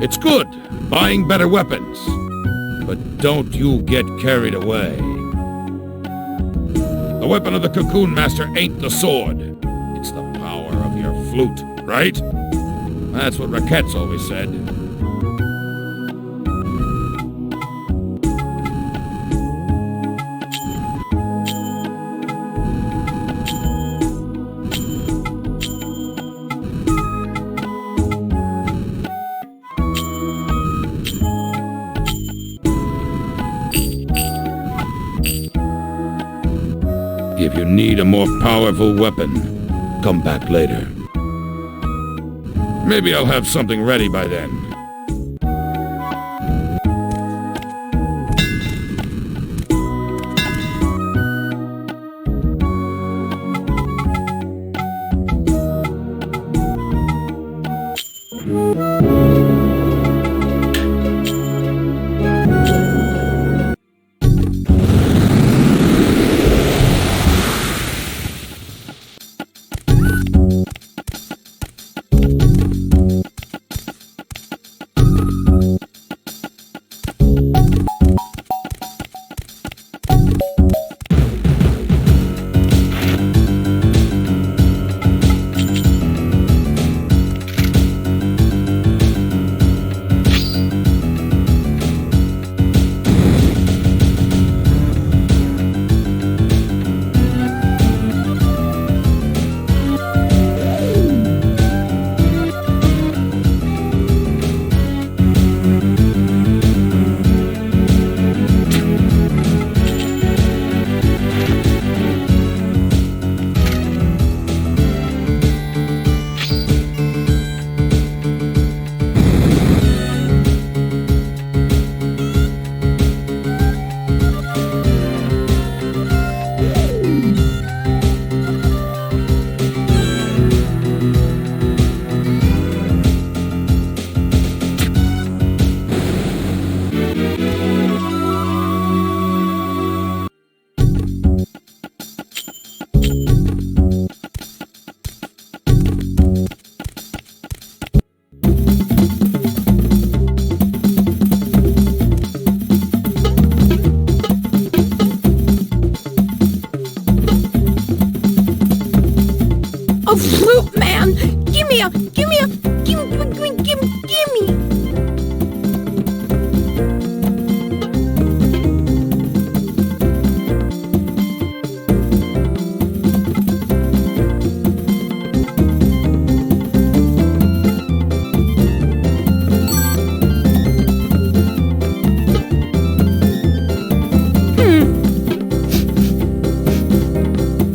It's good, buying better weapons. But don't you get carried away. The weapon of the cocoon master ain't the sword. It's the power of your flute, right? That's what Raquette's always said. If you need a more powerful weapon, come back later. Maybe I'll have something ready by then. Oh, fruit man! Give me!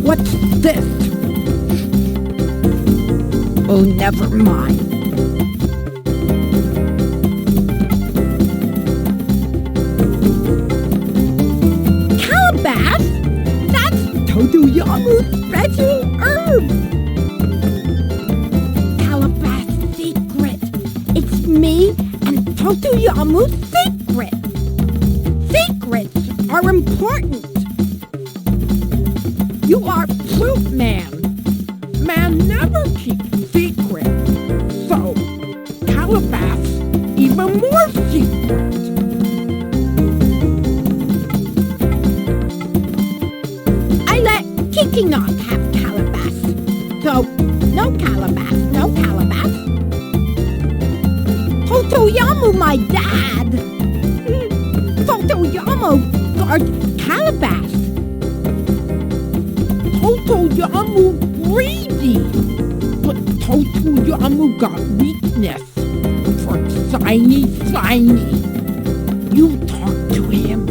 What's this? Oh, never mind. Calabash? That's Todoyamu's special herb. Calabash secret. It's me and Todoyamu's secret. Secrets are important. You are fruit man. Man never keeps secrets. So, Calabash even more secret. I let Kicking Off have Calabash. So, no Calabash, no Calabash. Todoyamu, my dad. Todoyamu guards Calabash. Todoyamu greedy, but Todoyamu got weakness for Shiny. You talk to him.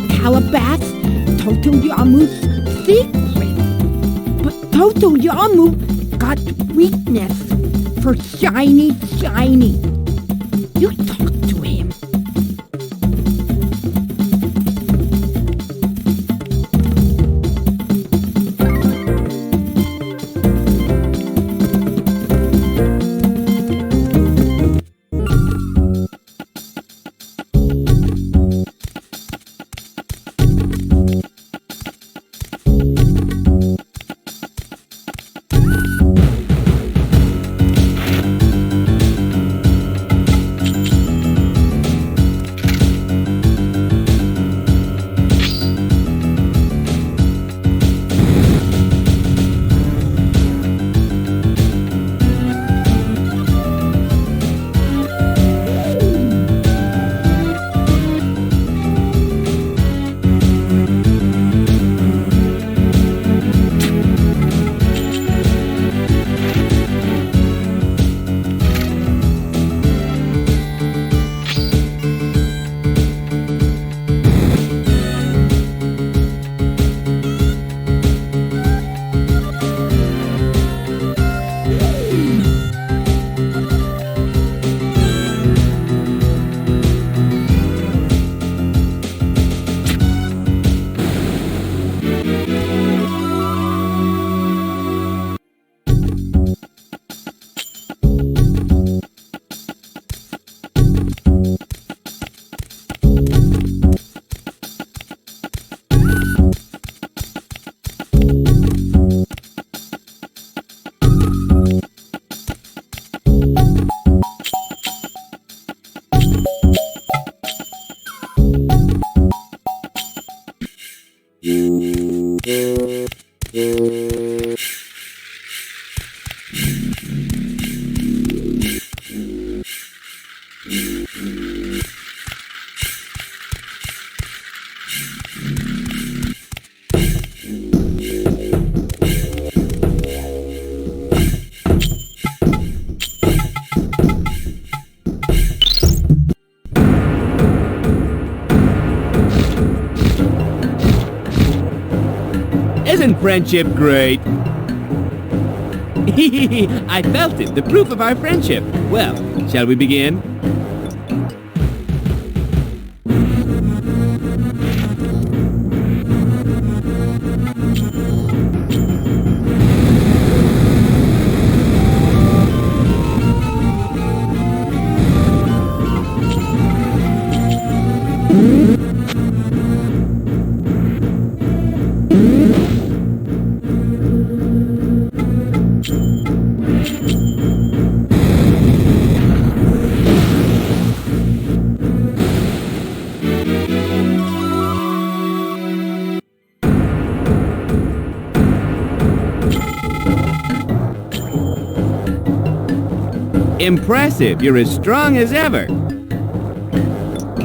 Calabash, Todoyamu's secret, but Todoyamu got weakness for Shiny. You talk to him. friendship great? I felt it, the proof of our friendship. Well, shall we begin? Impressive. You're as strong as ever.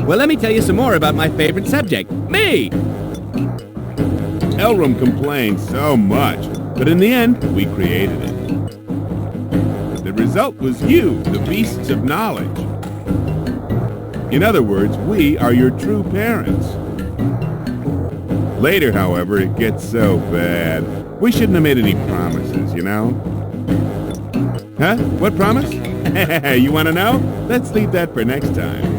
Well, let me tell you some more about my favorite subject, me. Elrum complained so much, but in the end, we created it. The result was you, the beasts of knowledge. In other words, we are your true parents. Later, however, it gets so bad. We shouldn't have made any promises, you know? Huh? What promise? You want to know? Let's leave that for next time.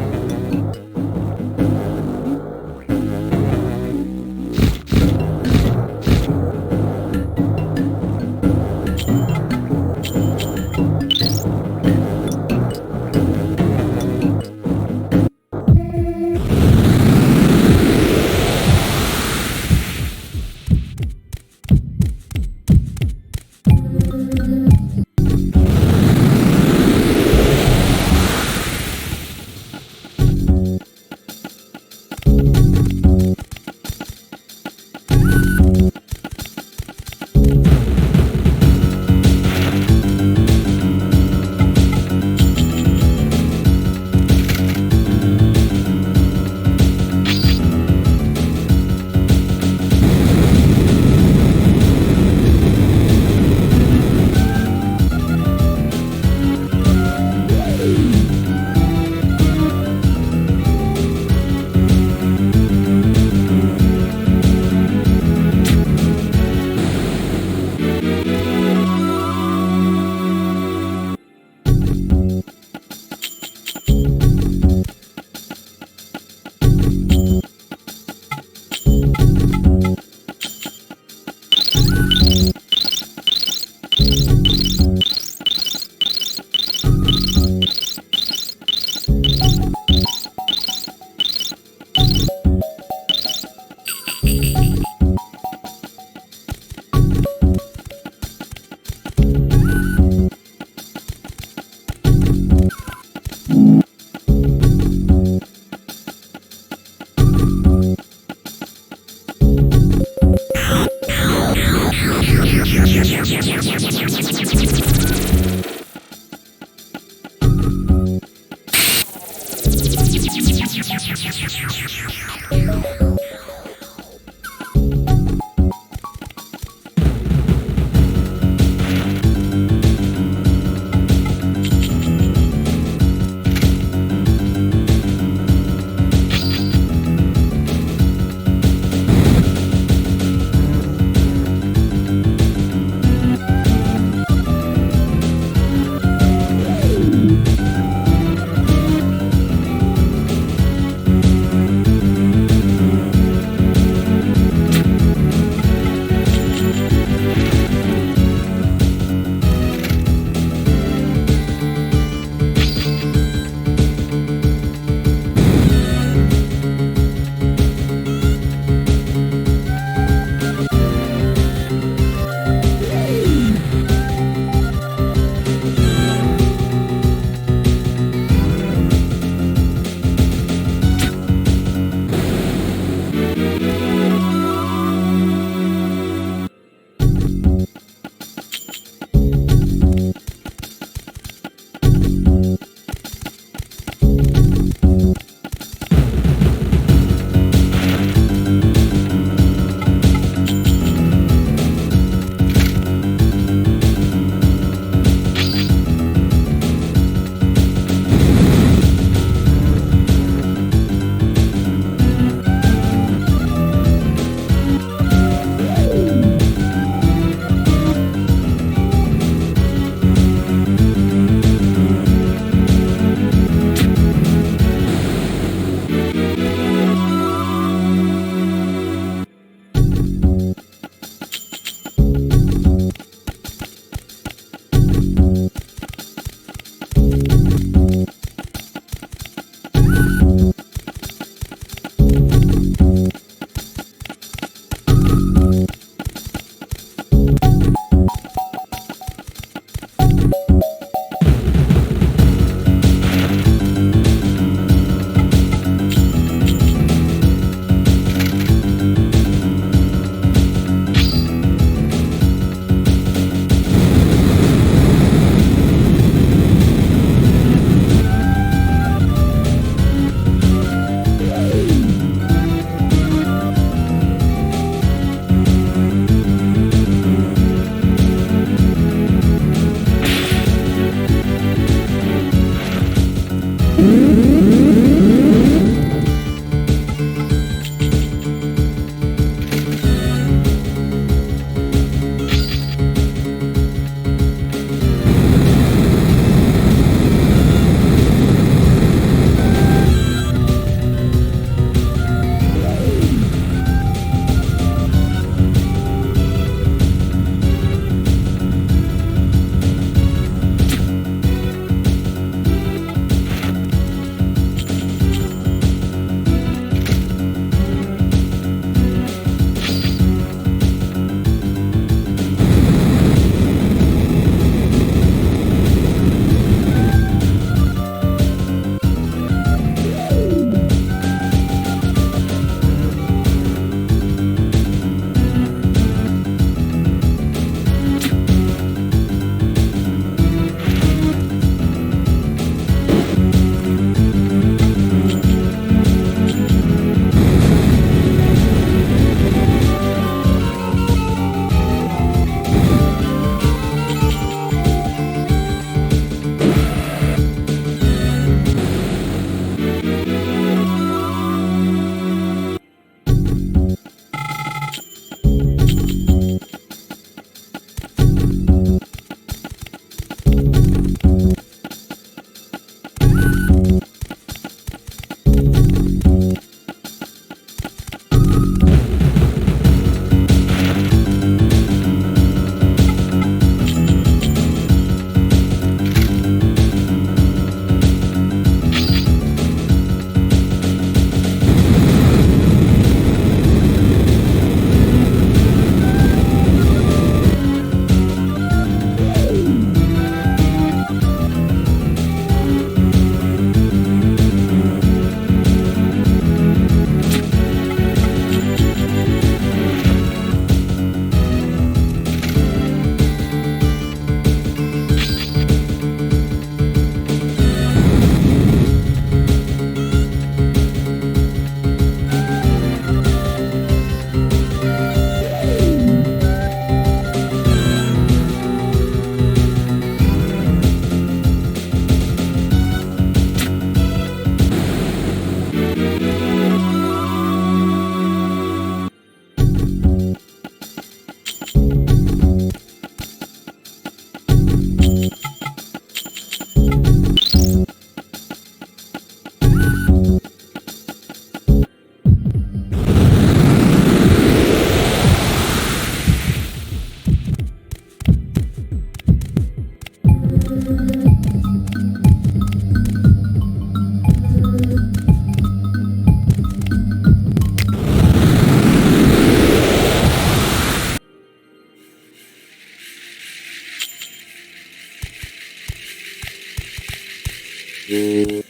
Isn't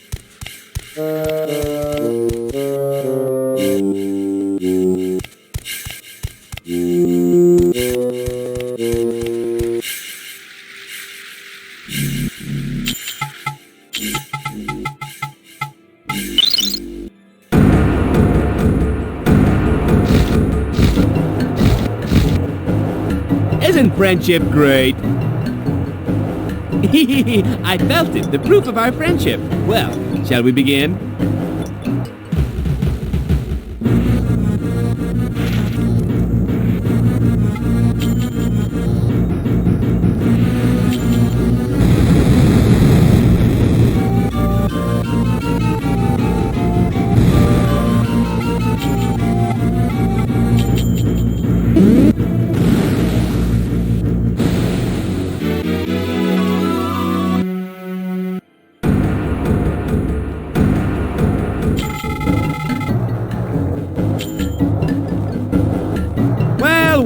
friendship great? I felt it, the proof of our friendship. Well, shall we begin?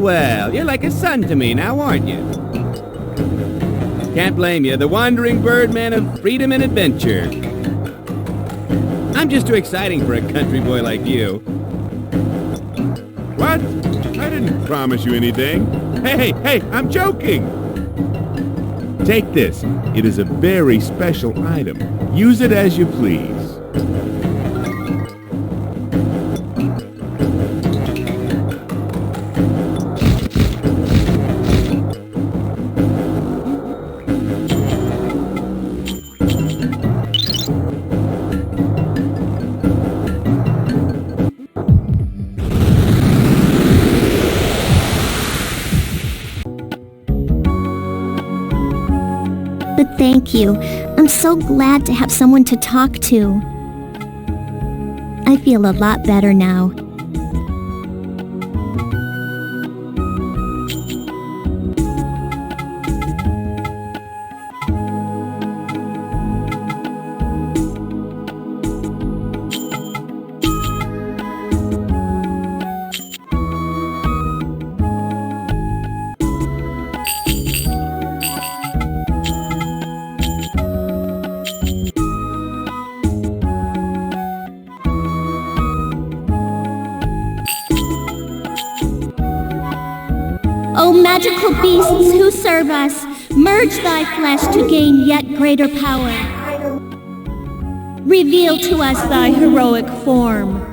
Well, you're like a son to me now, aren't you? Can't blame you, the wandering birdman of freedom and adventure. I'm just too exciting for a country boy like you. What? I didn't promise you anything. Hey, I'm joking. Take this. It is a very special item. Use it as you please. But thank you. I'm so glad to have someone to talk to. I feel a lot better now. O magical beasts who serve us, merge thy flesh to gain yet greater power. Reveal to us thy heroic form.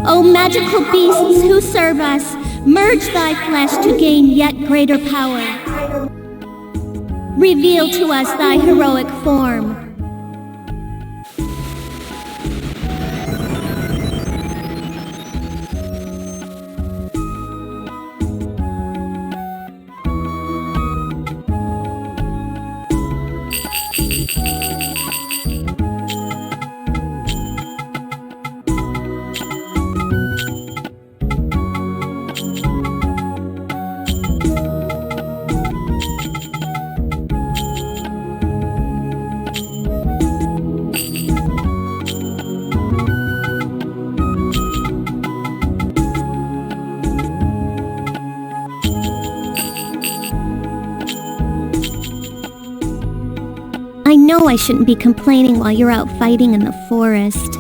O magical beasts who serve us, merge thy flesh to gain yet greater power. Reveal to us thy heroic form. I know I shouldn't be complaining while you're out fighting in the forest.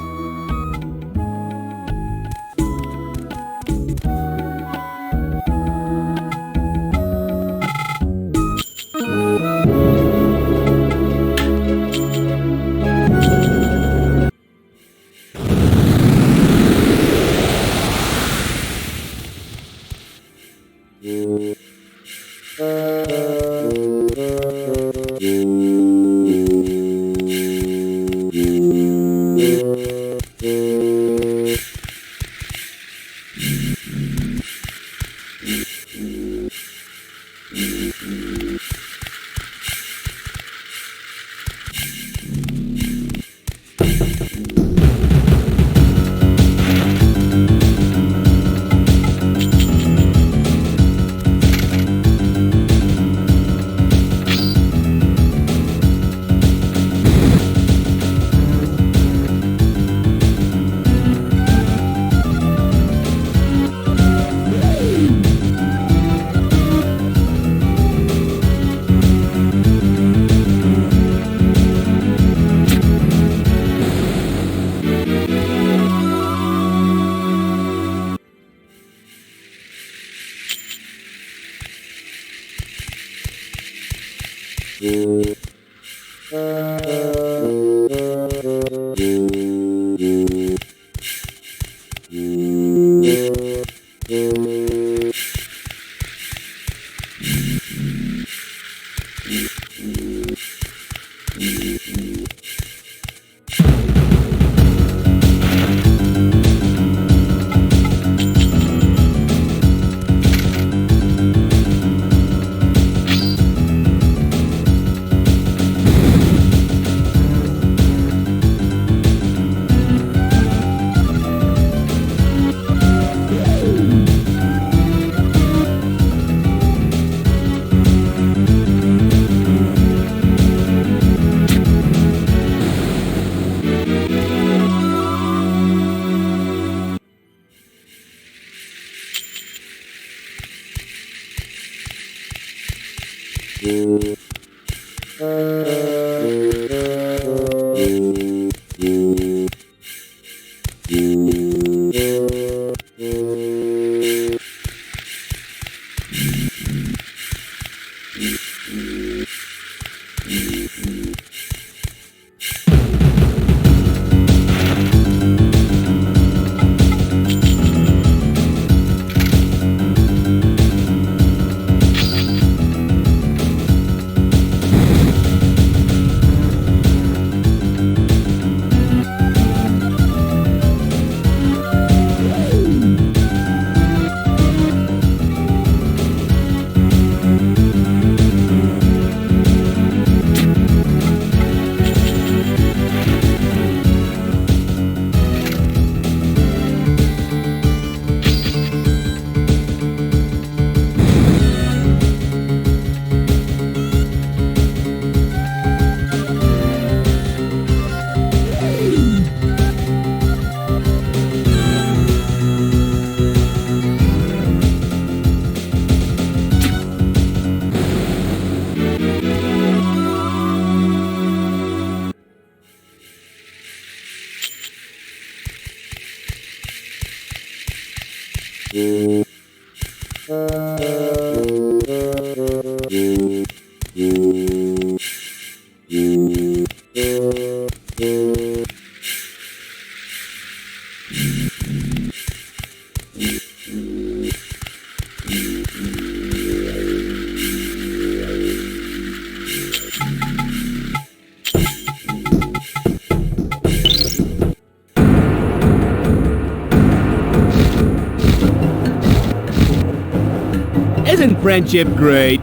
Isn't friendship great?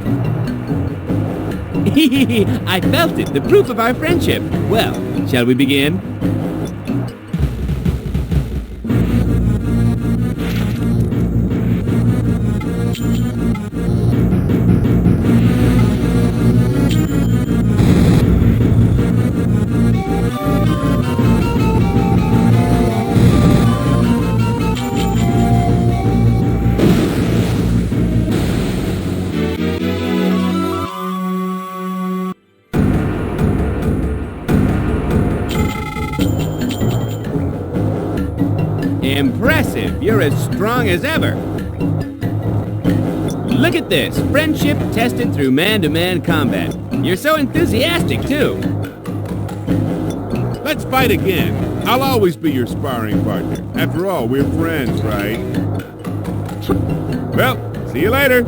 I felt it, the proof of our friendship. Well, shall we begin? Impressive! You're as strong as ever. Look at this. Friendship tested through man-to-man combat. You're so enthusiastic, too. Let's fight again. I'll always be your sparring partner. After all, we're friends, right? Well, see you later.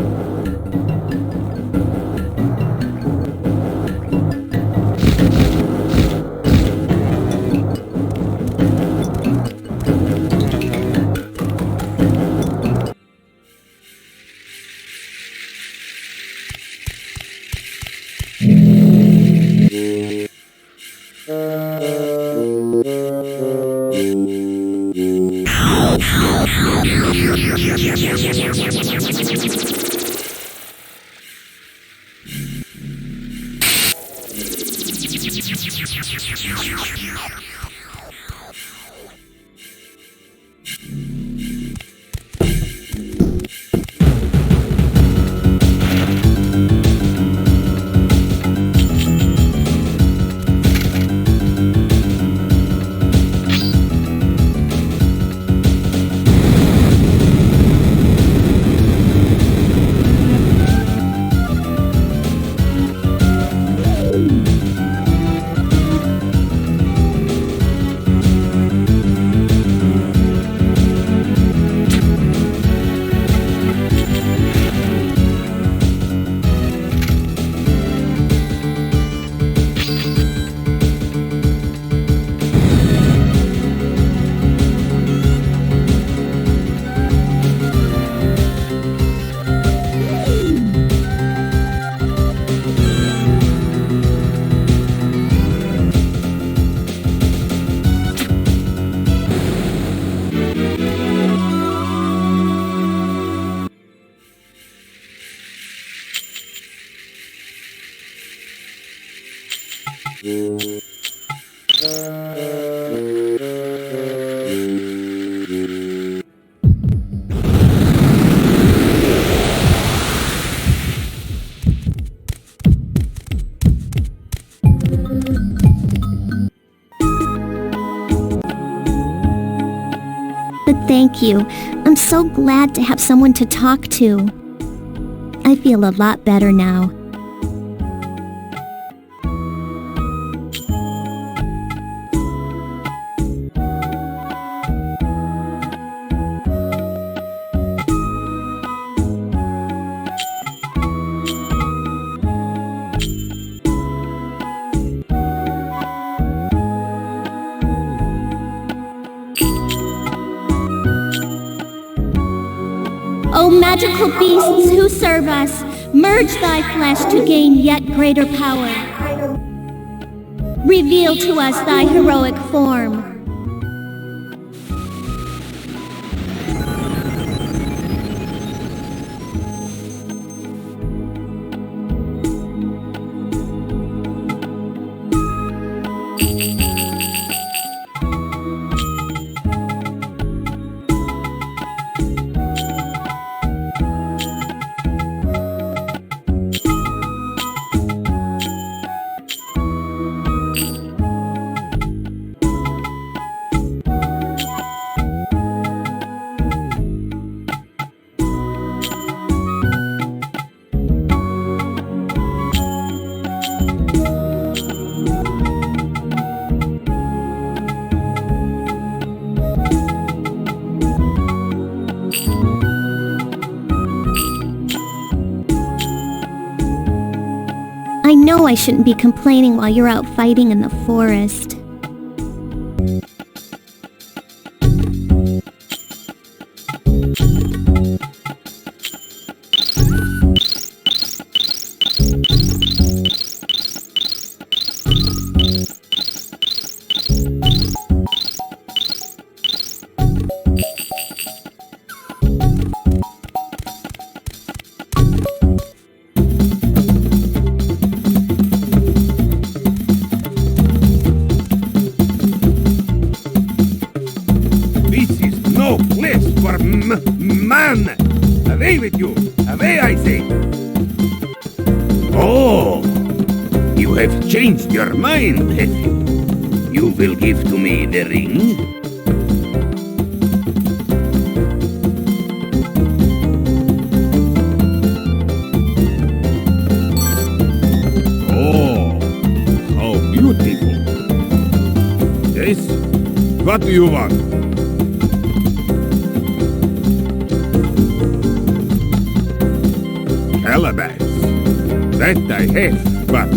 But thank you. I'm so glad to have someone to talk to. I feel a lot better now. O magical beasts who serve us, merge thy flesh to gain yet greater power. Reveal to us thy heroic form. I know I shouldn't be complaining while you're out fighting in the forest. Man! Away with you! Away, I say! Oh! You have changed your mind, have you? You will give to me the ring? Oh! How beautiful! Yes? What do you want? Calabash. That I have, but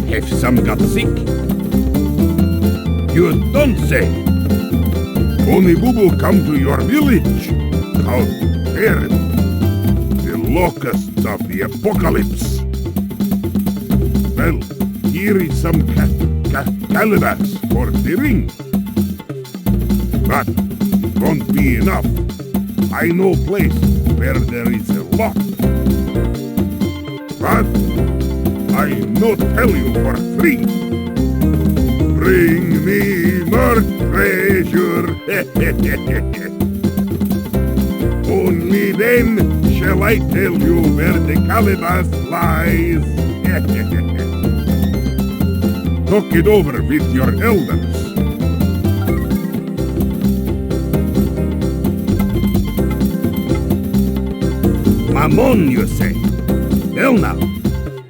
have some got sick? You don't say. Only Boo come to your village. How terrible. The locusts of the apocalypse. Well, here is some calabash for the ring. But it won't be enough. I know a place where there is a lot. But I not tell you for free. Bring me more treasure. Only then shall I tell you where the calabash lies. Talk it over with your elders. Mammon, you say? Well now,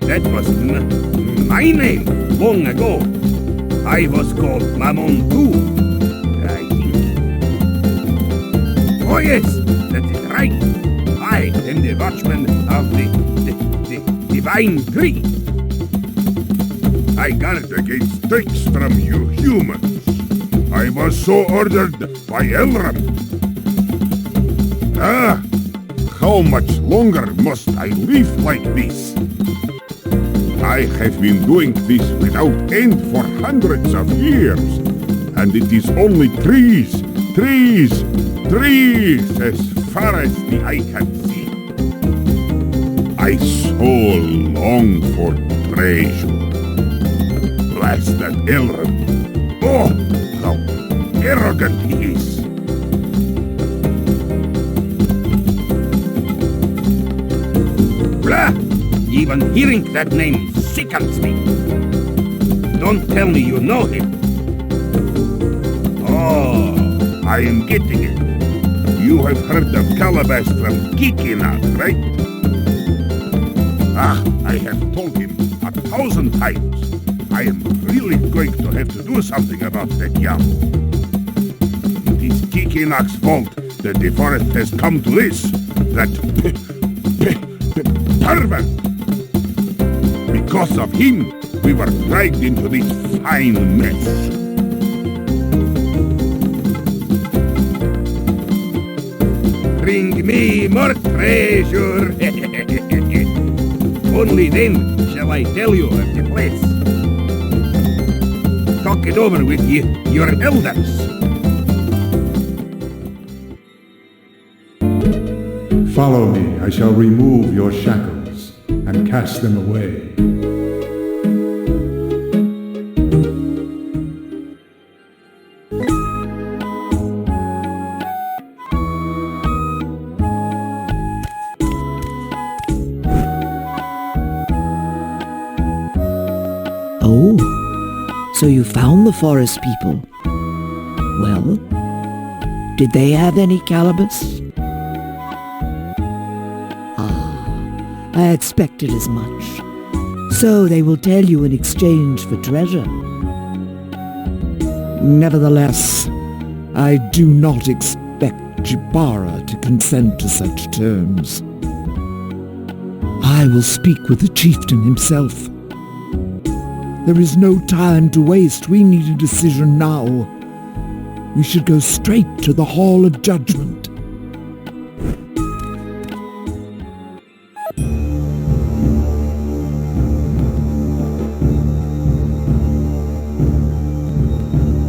that was my name long ago. I was called Mammon too, I think. Oh yes, that is right. I am the watchman of the divine tree. I guard against tricks from you humans. I was so ordered by Elram. How much longer must I live like this? I have been doing this without end for hundreds of years, and it is only trees, trees, trees as far as the eye can see. I so long for treasure. Blast that Elram. Oh, how arrogant he is. Blah! Even hearing that name sickens me. Don't tell me you know him. Oh, I am getting it. You have heard of Calabash from Kikinat, right? I have told him 1,000 times. I am really going to have to do something about that yam. It is Kikinak's fault that the forest has come to this. That pervert! Because of him, we were dragged into this fine mess. Bring me more treasure. Only then shall I tell you of the place. Talk it over with your elders. Follow me, I shall remove your shackles and cast them away. Oh, so you found the forest people. Well, did they have any calabash? I expected as much. So they will tell you in exchange for treasure. Nevertheless, I do not expect Jibara to consent to such terms. I will speak with the chieftain himself. There is no time to waste. We need a decision now. We should go straight to the Hall of Judgment.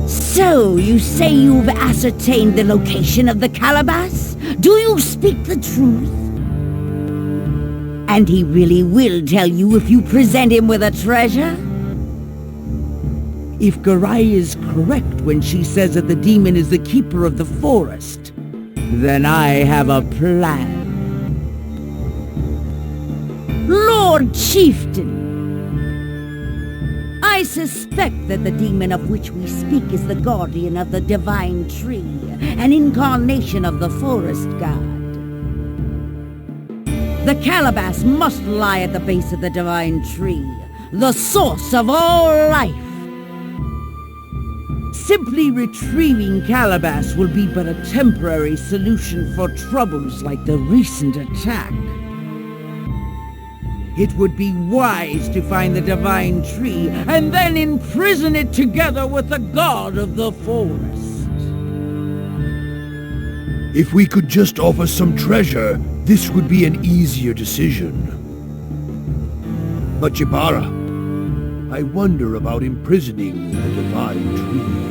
So, you say you've ascertained the location of the calabash? Do you speak the truth? And he really will tell you if you present him with a treasure? If Garai is correct when she says that the demon is the keeper of the forest, then I have a plan. Lord Chieftain, I suspect that the demon of which we speak is the guardian of the divine tree, an incarnation of the forest god. The calabash must lie at the base of the divine tree, the source of all life. Simply retrieving calabash will be but a temporary solution for troubles like the recent attack. It would be wise to find the divine tree and then imprison it together with the god of the forest. If we could just offer some treasure, this would be an easier decision. But Jibara, I wonder about imprisoning the divine tree.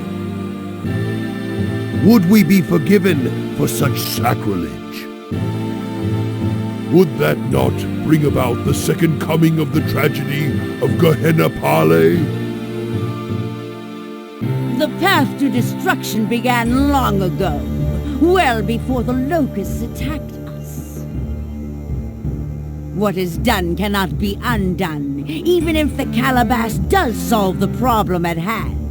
Would we be forgiven for such sacrilege? Would that not bring about the second coming of the tragedy of Gehenna Pale? The path to destruction began long ago, well before the locusts attacked us. What is done cannot be undone, even if the calabash does solve the problem at hand.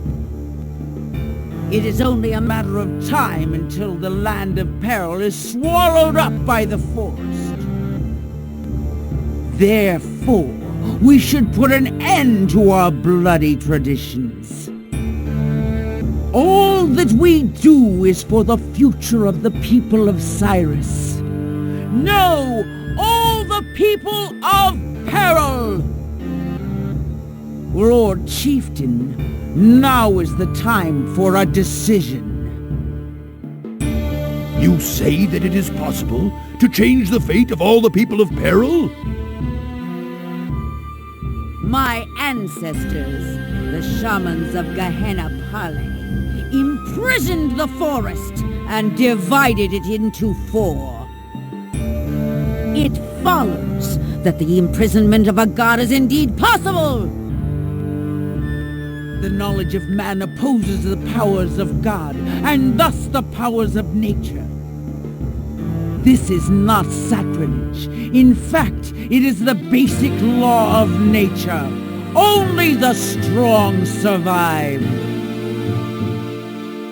It is only a matter of time until the land of peril is swallowed up by the forest. Therefore, we should put an end to our bloody traditions. All that we do is for the future of the people of Cyrus. No, all the people of peril! Lord Chieftain, now is the time for a decision. You say that it is possible to change the fate of all the people of peril? My ancestors, the shamans of Gehenna Pale, imprisoned the forest and divided it into 4. It follows that the imprisonment of a god is indeed possible. The knowledge of man opposes the powers of God, and thus the powers of nature. This is not sacrilege. In fact, it is the basic law of nature. Only the strong survive.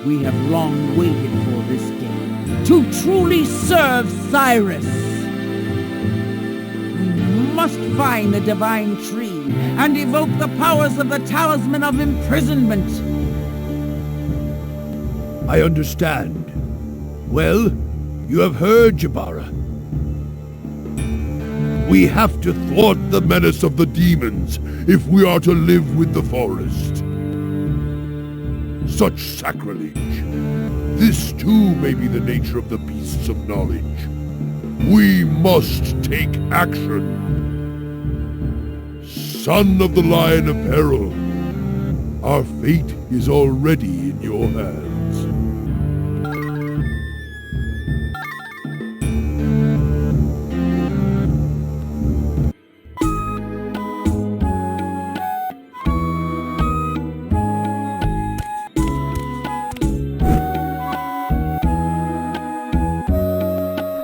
We have long waited for this day, to truly serve Cyrus. We must find the divine tree and evoke the powers of the talisman of imprisonment. I understand. Well, you have heard, Jabara. We have to thwart the menace of the demons if we are to live with the forest. Such sacrilege. This too may be the nature of the beasts of knowledge. We must take action. Son of the Lion of Peril, our fate is already in your hands.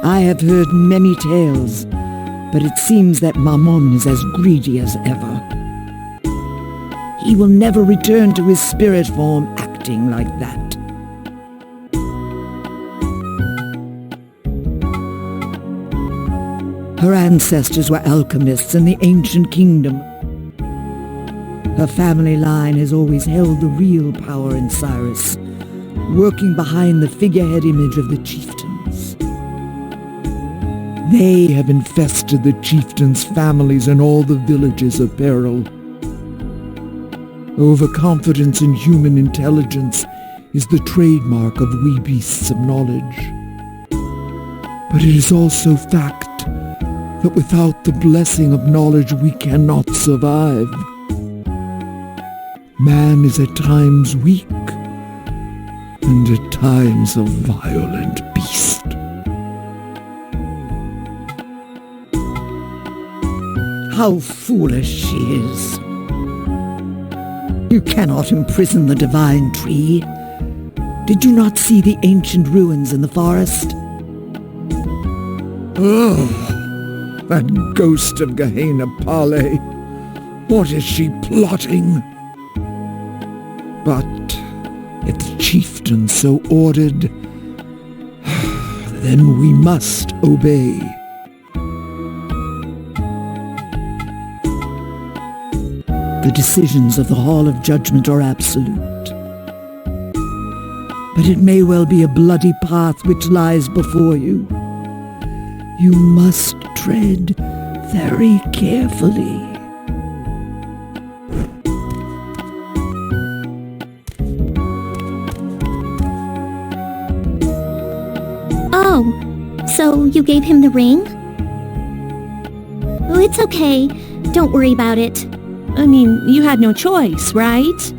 I have heard many tales, but it seems that Mammon is as greedy as ever. He will never return to his spirit form acting like that. Her ancestors were alchemists in the ancient kingdom. Her family line has always held the real power in Cyrus, working behind the figurehead image of the chieftains. They have infested the chieftains' families and all the villages of peril. Overconfidence in human intelligence is the trademark of we beasts of knowledge. But it is also fact that without the blessing of knowledge we cannot survive. Man is at times weak and at times a violent beast. How foolish she is. You cannot imprison the divine tree. Did you not see the ancient ruins in the forest? Oh, that ghost of Gehenna Pale. What is she plotting? But if the chieftain so ordered, then we must obey. The decisions of the Hall of Judgment are absolute. But it may well be a bloody path which lies before you. You must tread very carefully. Oh, so you gave him the ring? Oh, it's okay. Don't worry about it. I mean, you had no choice, right?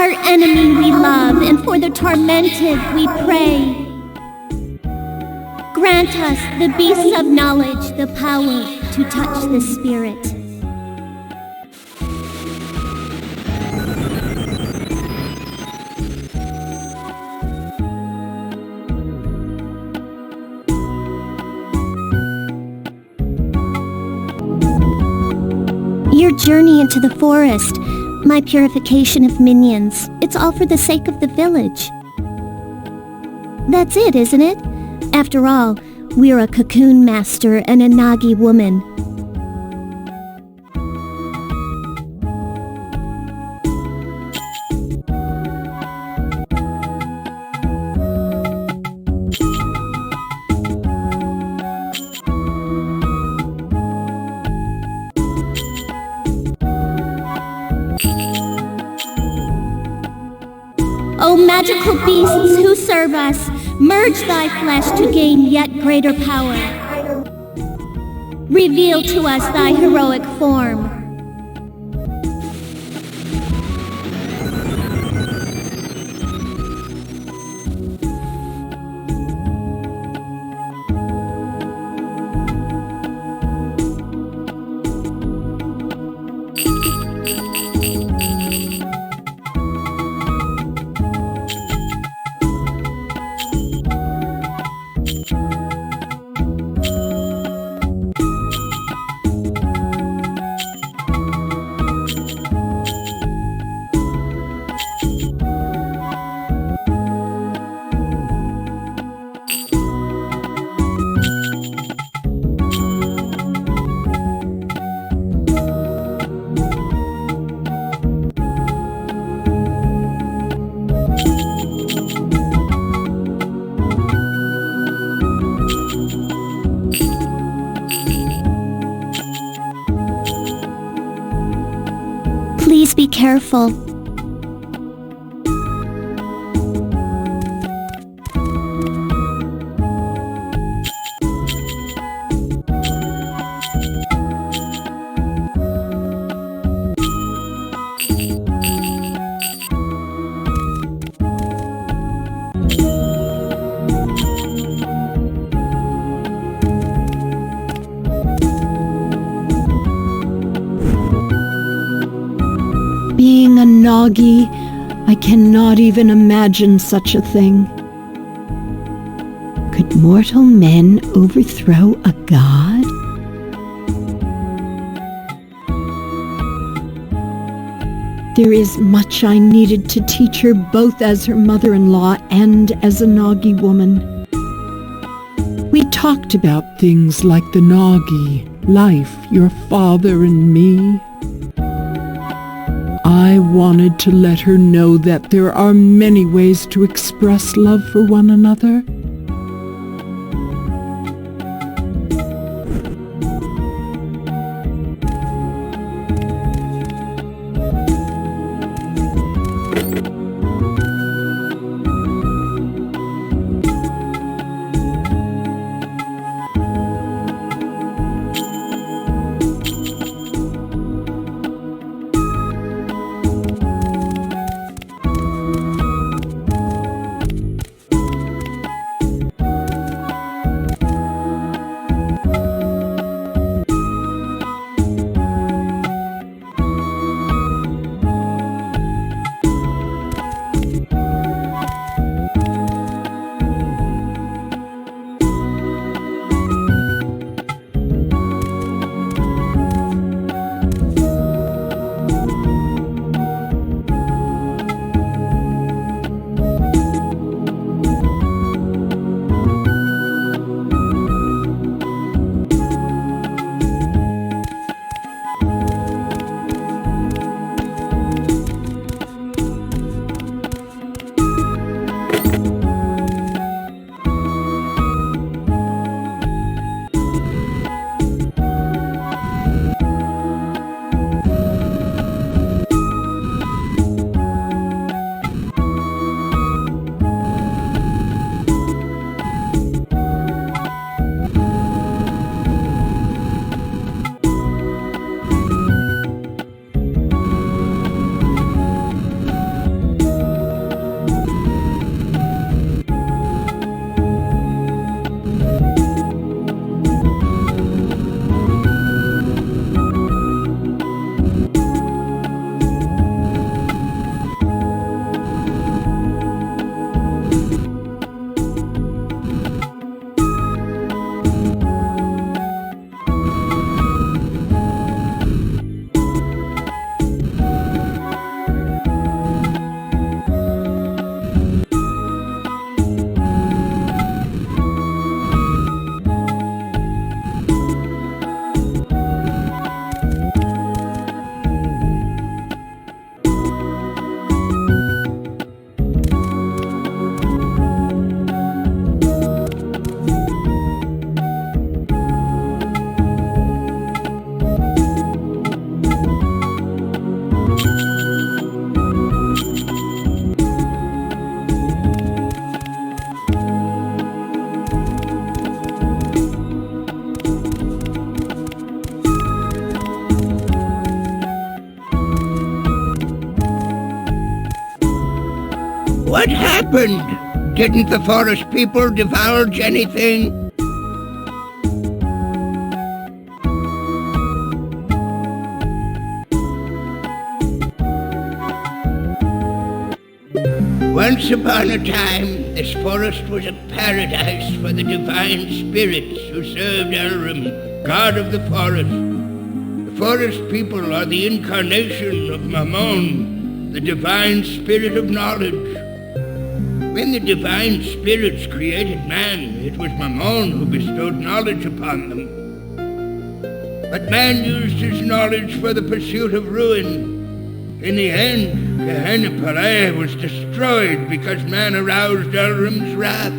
our enemy we love, and for the tormented we pray. Grant us, the beasts of knowledge, the power to touch the spirit. Your journey into the forest, my purification of minions, it's all for the sake of the village. That's it, isn't it? After all, we're a cocoon master and a Nagi woman. O magical beasts who serve us, merge thy flesh to gain yet greater power. Reveal to us thy heroic form. Please be careful. Being a Nagi, I cannot even imagine such a thing. Could mortal men overthrow a god? There is much I needed to teach her both as her mother-in-law and as a Nagi woman. We talked about things like the Nagi, life, your father and me. I wanted to let her know that there are many ways to express love for one another. What happened? Didn't the forest people divulge anything? Once upon a time, this forest was a paradise for the divine spirits who served Elrum, god of the forest. The forest people are the incarnation of Mammon, the divine spirit of knowledge. When the divine spirits created man, it was Mammon who bestowed knowledge upon them. But man used his knowledge for the pursuit of ruin. In the end, Gehenna was destroyed because man aroused Elrum's wrath.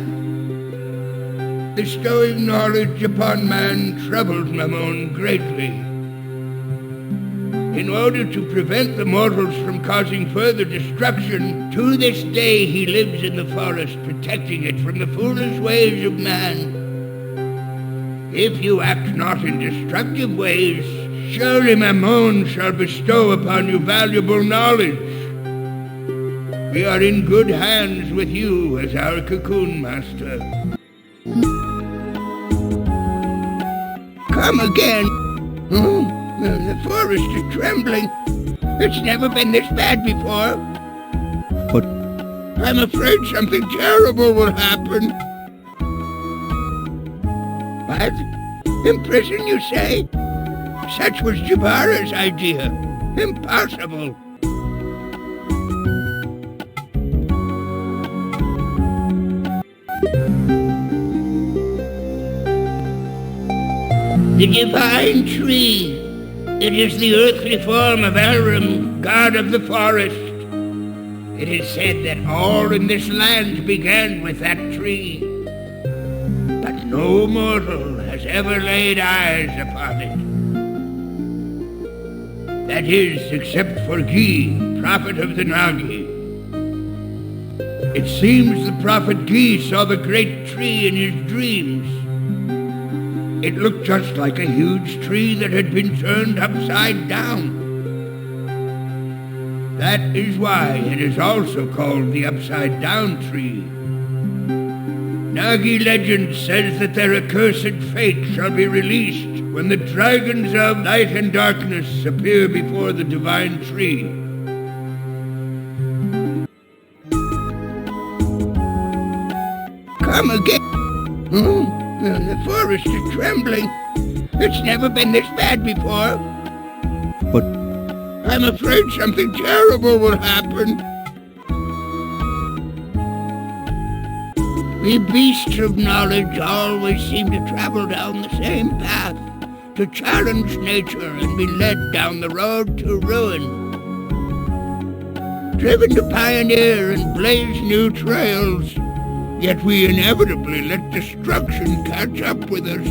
Bestowing knowledge upon man troubled Mammon greatly. In order to prevent the mortals from causing further destruction, to this day he lives in the forest, protecting it from the foolish ways of man. If you act not in destructive ways, surely Mammon shall bestow upon you valuable knowledge. We are in good hands with you as our cocoon master. Come again. The forest is trembling. It's never been this bad before. But I'm afraid something terrible will happen. What? Imprison, you say? Such was Jabara's idea. Impossible. The divine tree. It is the earthly form of Elrum, god of the forest. It is said that all in this land began with that tree. But no mortal has ever laid eyes upon it. That is, except for Gi, prophet of the Nagi. It seems the prophet Gi saw the great tree in his dreams. It looked just like a huge tree that had been turned upside down. That is why it is also called the upside down tree. Nagi legend says that their accursed fate shall be released when the dragons of light and darkness appear before the divine tree. Come again. The forest is trembling. It's never been this bad before. But I'm afraid something terrible will happen. We beasts of knowledge always seem to travel down the same path, to challenge nature and be led down the road to ruin. Driven to pioneer and blaze new trails, yet we inevitably let destruction catch up with us.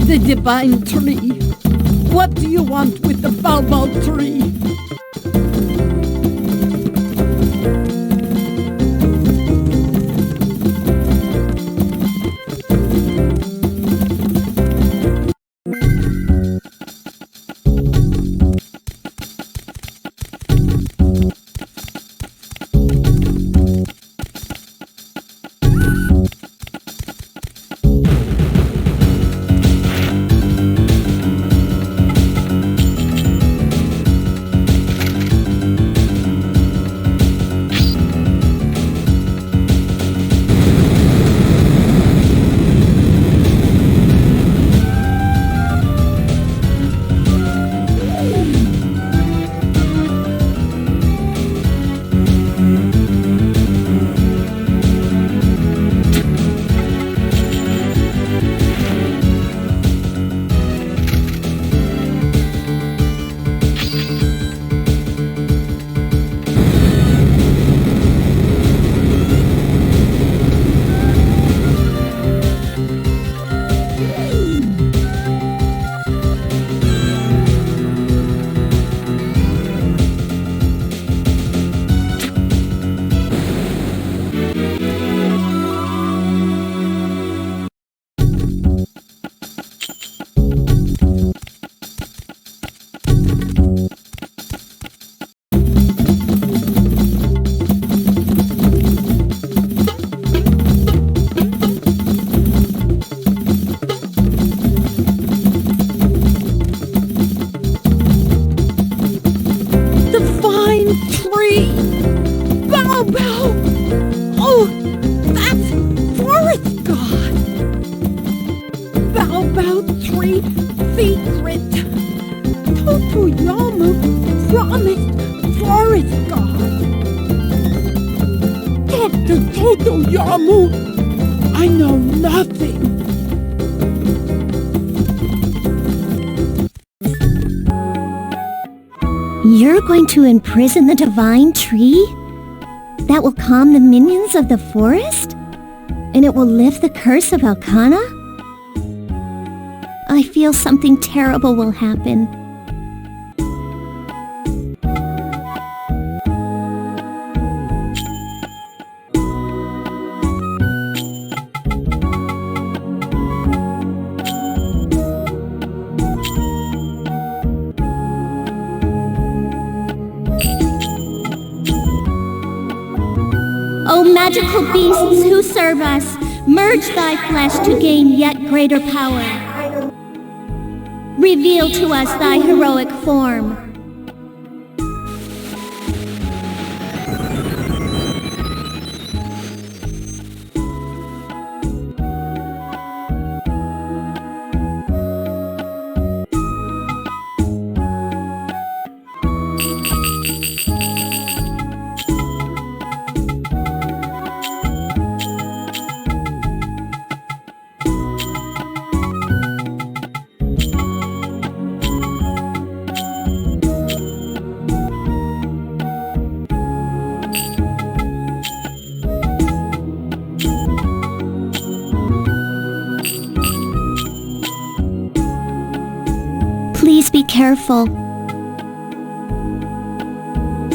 The divine tree. What do you want with the baobab tree? I know nothing. You're going to imprison the divine tree? That will calm the minions of the forest? And it will lift the curse of Elkanah? I feel something terrible will happen. O magical beasts who serve us, merge thy flesh to gain yet greater power. Reveal to us thy heroic form. careful.